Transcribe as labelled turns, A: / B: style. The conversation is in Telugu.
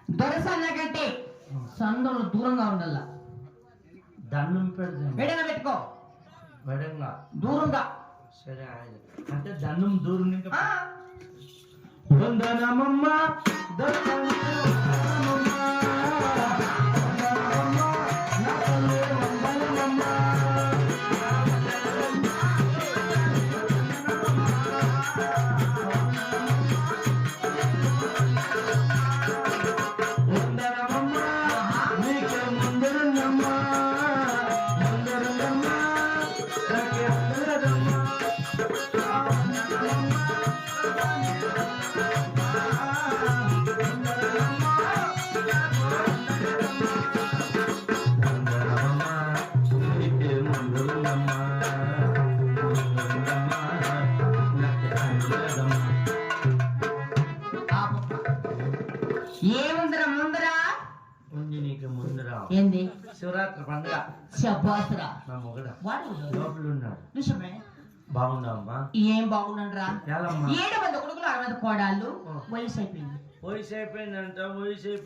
A: దొరసన్న కంటే సందులు దూరంగా ఉండాల.
B: దండం పెడతాను.
A: వెడగా పెట్టుకో.
B: వెడంగా
A: దూరంగా.
B: సరే అంటే దండం దూరం ఇంకా వందనమమ్మ
A: ఏముందరా ముందరా
B: ఉంది నీకు ముందర
A: ఏంది
B: శివరాత్రి పండుగ
A: శబాసురా
B: నా మొగడ
A: వాడు
B: లోపల ఉన్నాడు.
A: నిజమే.
B: బాగున్నావమ్మా?
A: ఏం బాగున్నారా? 7 మంది కొడుకులు 6 మంది కోడాళ్ళు. వయసు అయిపోయింది.
B: వయసు అయిపోయిందంట. వయసు అయిపోయింది.